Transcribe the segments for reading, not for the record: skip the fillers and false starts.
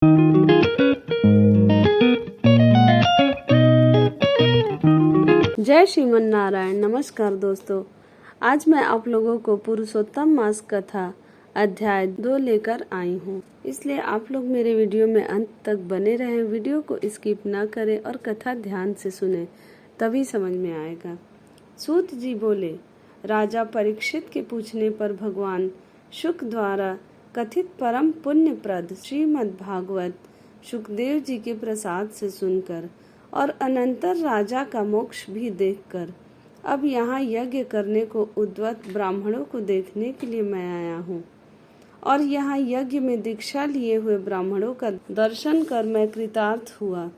जय श्रीमन नारायण। नमस्कार दोस्तों, आज मैं आप लोगों को पुरुषोत्तम मास कथा अध्याय 2 लेकर आई हूँ, इसलिए आप लोग मेरे वीडियो में अंत तक बने रहें। वीडियो को स्किप ना करें और कथा ध्यान से सुने, तभी समझ में आएगा। सूत जी बोले, राजा परीक्षित के पूछने पर भगवान शुक द्वारा कथित परम पुण्यप्रद श्रीमद् भागवत शुकदेव जी के प्रसाद से सुनकर और अनंतर राजा का मोक्ष भी देखकर अब यहाँ यज्ञ करने को उद्वत ब्राह्मणों को देखने के लिए मैं आया हूँ। और यहाँ यज्ञ में दीक्षा लिए हुए ब्राह्मणों का दर्शन कर मैं कृतार्थ हुआ।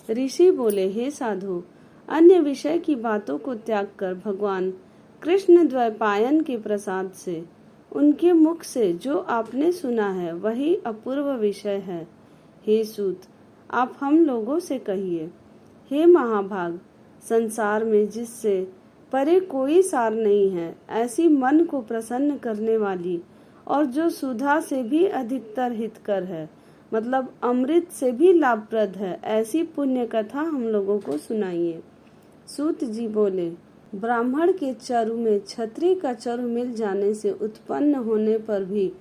ऋषि बोले, हे साधु, अन्य विषय की बातों को त्याग कर भगवान कृष्ण द्वैपायन के प्रसाद से, उनके मुख से जो आपने सुना है वही अपूर्व विषय है। हे सूत, आप हम लोगों से कहिए। हे महाभाग, संसार में जिससे परे कोई सार नहीं है, ऐसी मन को प्रसन्न करने वाली और जो सुधा से भी अधिकतर हितकर है, मतलब अमृत से भी लाभप्रद है, ऐसी पुण्य कथा हम लोगों को सुनाइए। सूत जी बोले, ब्राह्मण के चरु में क्षत्रिय का चरु मिल जाने से उत्पन्न होने पर भी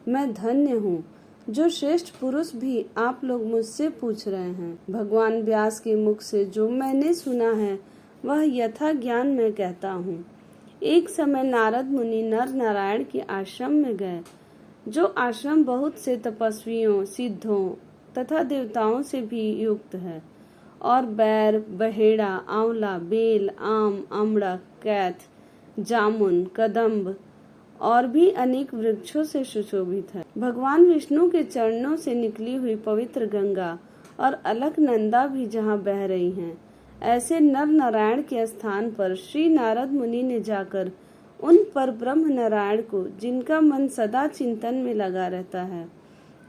मैं धन्य हूँ, जो श्रेष्ठ पुरुष भी आप लोग मुझसे पूछ रहे हैं। भगवान व्यास के मुख से जो मैंने सुना है वह यथा ज्ञान मैं कहता हूँ। एक समय नारद मुनि नर नारायण के आश्रम में गए, जो आश्रम बहुत से तपस्वियों, सिद्धों तथा देवताओं से भी युक्त है और बैर, बहेड़ा, आंवला, बेल, आम, अमड़ा, कैथ, जामुन, कदम्ब और भी अनेक वृक्षों से सुशोभित है। भगवान विष्णु के चरणों से निकली हुई पवित्र गंगा और अलकनंदा भी जहाँ बह रही हैं, ऐसे नर नारायण के स्थान पर श्री नारद मुनि ने जाकर उन पर ब्रह्म नारायण को, जिनका मन सदा चिंतन में लगा रहता है,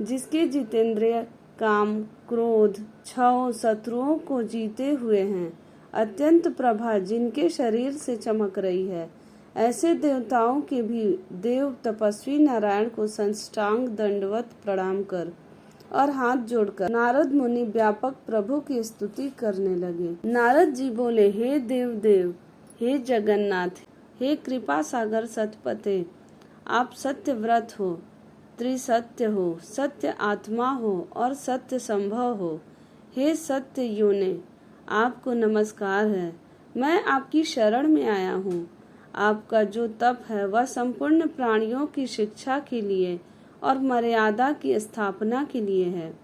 जिसके जितेंद्रिय काम, क्रोध, छह शत्रुओं को जीते हुए हैं, अत्यंत प्रभा जिनके शरीर से चमक रही है, ऐसे देवताओं के भी देव तपस्वी नारायण को संष्टांग दंडवत प्रणाम कर और हाथ जोड़कर नारद मुनि व्यापक प्रभु की स्तुति करने लगे। नारद जी बोले, हे देव देव, हे जगन्नाथ, हे कृपा सागर सतपते, आप सत्य व्रत हो, त्रिसत्य हो, सत्य आत्मा हो और सत्य संभव हो। हे सत्य योने, आपको नमस्कार है। मैं आपकी शरण में आया हूँ। आपका जो तप है वह संपूर्ण प्राणियों की शिक्षा के लिए और मर्यादा की स्थापना के लिए है।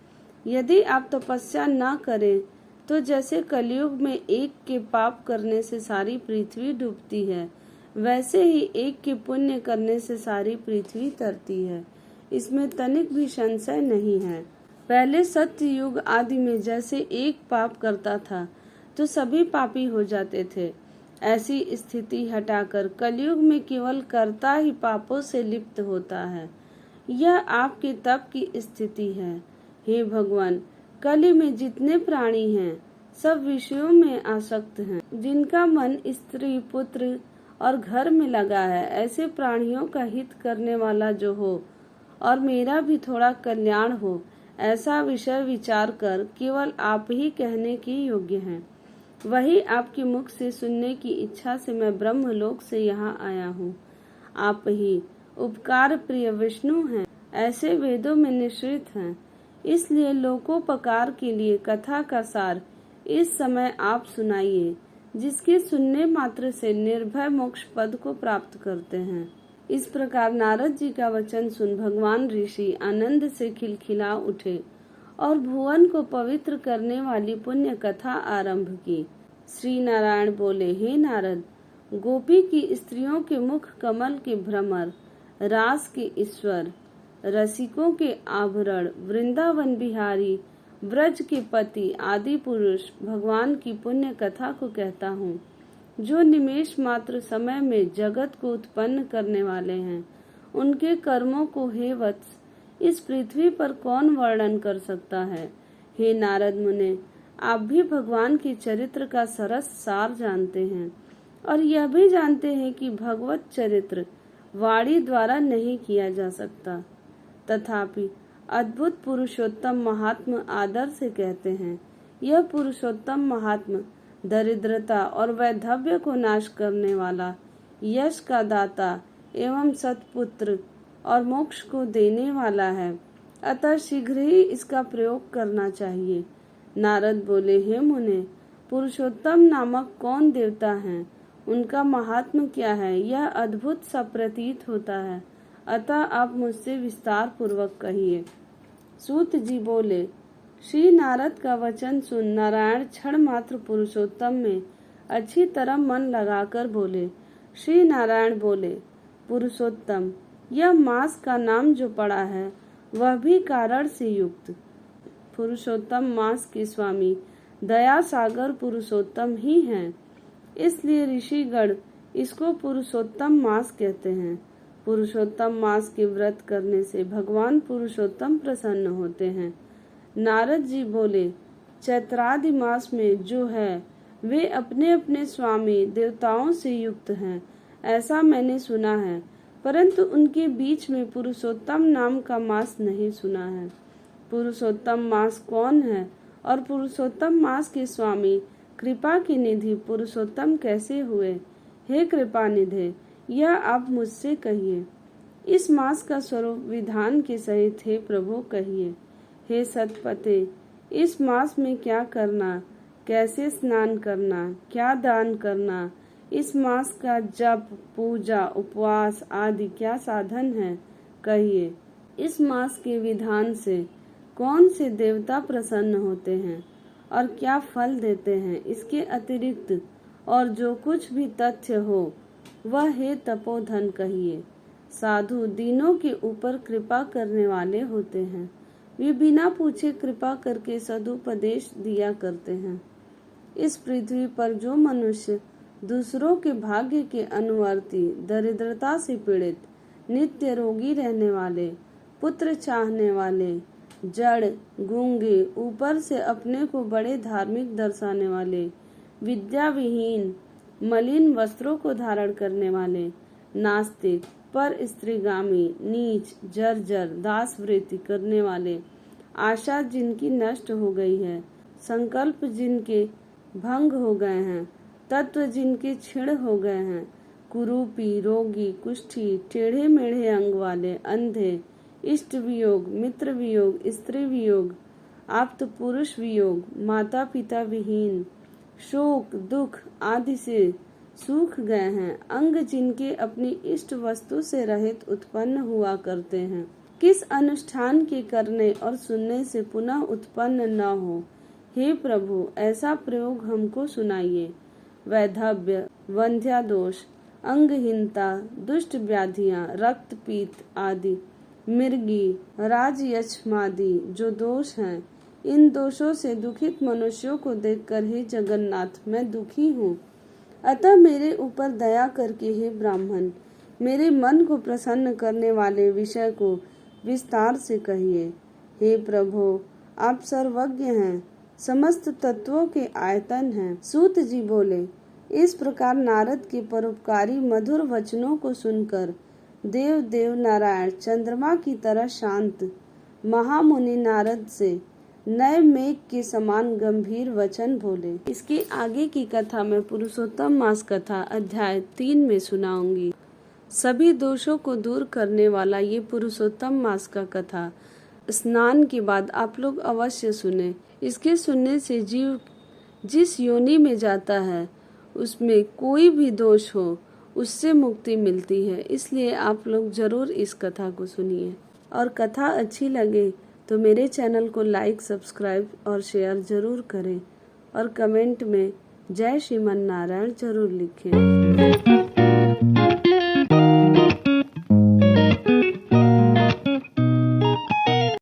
यदि आप तपस्या न करें तो जैसे कलयुग में एक के पाप करने से सारी पृथ्वी डूबती है, वैसे ही एक के पुण्य करने से सारी पृथ्वी तरती है। इसमें तनिक भी संशय नहीं है। पहले सत्य युग आदि में जैसे एक पाप करता था तो सभी पापी हो जाते थे, ऐसी स्थिति हटाकर कलयुग में केवल कर्ता ही पापों से लिप्त होता है। यह आपके तप की स्थिति है। हे भगवान, कलि में जितने प्राणी हैं सब विषयों में आसक्त हैं। जिनका मन स्त्री, पुत्र और घर में लगा है, ऐसे प्राणियों का हित करने वाला जो हो और मेरा भी थोड़ा कल्याण हो, ऐसा विषय विचार कर केवल आप ही कहने के योग्य हैं। वही आपके मुख से सुनने की इच्छा से मैं ब्रह्मलोक से यहाँ आया हूँ। आप ही उपकार प्रिय विष्णु हैं, ऐसे वेदों में निश्चित हैं। इसलिए लोकोपकार के लिए कथा का सार इस समय आप सुनाइए, जिसके सुनने मात्र से निर्भय मोक्ष पद को प्राप्त करते हैं। इस प्रकार नारद जी का वचन सुन भगवान ऋषि आनंद से खिलखिला उठे और भुवन को पवित्र करने वाली पुण्य कथा आरंभ की। श्री नारायण बोले, हे नारद, गोपी की स्त्रियों के मुख कमल के भ्रमर, रास के ईश्वर, रसिकों के आभरण, वृंदावन बिहारी, ब्रज के पति आदि पुरुष भगवान की पुण्य कथा को कहता हूँ, जो निमेष मात्र समय में जगत को उत्पन्न करने वाले हैं। उनके कर्मों को हे वत्स इस पृथ्वी पर कौन वर्णन कर सकता है। हे नारद मुने, आप भी भगवान के चरित्र का सरस सार जानते हैं और यह भी जानते हैं कि भगवत चरित्र वाणी द्वारा नहीं किया जा सकता। तथापि अद्भुत पुरुषोत्तम महात्मा आदर से कहते हैं। यह पुरुषोत्तम महात्मा दरिद्रता और वैधव्य को नाश करने वाला, यश का दाता एवं सत्पुत्र और मोक्ष को देने वाला है, अतः शीघ्र ही इसका प्रयोग करना चाहिए। नारद बोले, हे मुने, पुरुषोत्तम नामक कौन देवता हैं? उनका महात्मा क्या है? यह अद्भुत सा प्रतीत होता है, अतः आप मुझसे विस्तार पूर्वक कहिए। सूत जी बोले, श्री नारद का वचन सुन नारायण क्षण मात्र पुरुषोत्तम में अच्छी तरह मन लगाकर बोले। श्री नारायण बोले, पुरुषोत्तम, यह मास का नाम जो पड़ा है वह भी कारण से युक्त। पुरुषोत्तम मास के स्वामी दया सागर पुरुषोत्तम ही हैं, इसलिए ऋषिगण इसको पुरुषोत्तम मास कहते हैं। पुरुषोत्तम मास के व्रत करने से भगवान पुरुषोत्तम प्रसन्न होते हैं। नारद जी बोले, चैत्रादि मास में जो है वे अपने अपने स्वामी देवताओं से युक्त हैं, ऐसा मैंने सुना है, परंतु उनके बीच में पुरुषोत्तम नाम का मास नहीं सुना है। पुरुषोत्तम मास कौन है और पुरुषोत्तम मास के स्वामी कृपा की निधि पुरुषोत्तम कैसे हुए? हे कृपा निधे, यह आप मुझसे कहिए। इस मास का स्वरूप विधान के सहित हे प्रभु कहिए। हे सतपते, इस मास में क्या करना, कैसे स्नान करना, क्या दान करना, इस मास का जप, पूजा, उपवास आदि क्या साधन है, कहिए। इस मास के विधान से कौन से देवता प्रसन्न होते हैं और क्या फल देते हैं, इसके अतिरिक्त और जो कुछ भी तथ्य हो वह हे तपोधन कहिए। साधु दीनों के ऊपर कृपा करने वाले होते हैं, वे बिना पूछे कृपा करके सदुपदेश दिया करते हैं। इस पृथ्वी पर जो मनुष्य दूसरों के भाग्य के अनुवर्ती, दरिद्रता से पीड़ित, नित्य रोगी रहने वाले, पुत्र चाहने वाले, जड़, गूंगे, ऊपर से अपने को बड़े धार्मिक दर्शाने वाले, विद्या विहीन, मलिन वस्त्रों को धारण करने वाले, नास्तिक, पर स्त्रीगामी, नीच, जर्जर, दास वृत्ति करने वाले, आशा जिनकी नष्ट हो गई है, संकल्प जिनके भंग हो गए हैं, तत्व जिनके क्षीण हो गए हैं, कुरूपी, रोगी, कुष्ठी, टेढ़े मेढ़े अंग वाले, अंधे, इष्ट वियोग, मित्र वियोग, स्त्री वियोग, आप्त पुरुष वियोग, माता पिता विहीन, शोक, दुख आदि से सूख गए हैं, अंग जिनके अपनी इष्ट वस्तु से रहित उत्पन्न हुआ करते हैं, किस अनुष्ठान के करने और सुनने से पुनः उत्पन्न न हो, हे प्रभु ऐसा प्रयोग हमको सुनाइए। वैधव्य, वंध्यादोष, अंगहीनता, दुष्ट व्याधियां, रक्तपीत आदि, मिर्गी, राजयक्ष्मादि जो दोष हैं, इन दोषों से दुखित मनुष्यों को देखकर हे जगन्नाथ मैं दुखी हूँ, अतः मेरे ऊपर दया करके हे ब्राह्मण मेरे मन को प्रसन्न करने वाले विषय को विस्तार से कहिए। हे प्रभु आप सर्वज्ञ हैं, समस्त तत्वों के आयतन हैं। सूत जी बोले, इस प्रकार नारद के परोपकारी मधुर वचनों को सुनकर देव नारायण चंद्रमा की तरह शांत महामुनि नारद से नए मेघ के समान गंभीर वचन बोले। इसके आगे की कथा मैं पुरुषोत्तम मास कथा अध्याय 3 में सुनाऊंगी। सभी दोषों को दूर करने वाला ये पुरुषोत्तम मास का कथा स्नान के बाद आप लोग अवश्य सुने। इसके सुनने से जीव जिस योनि में जाता है उसमें कोई भी दोष हो उससे मुक्ति मिलती है, इसलिए आप लोग जरूर इस कथा को सुनिए। और कथा अच्छी लगे तो मेरे चैनल को लाइक, सब्सक्राइब और शेयर जरूर करें और कमेंट में जय श्रीमन नारायण जरूर लिखें।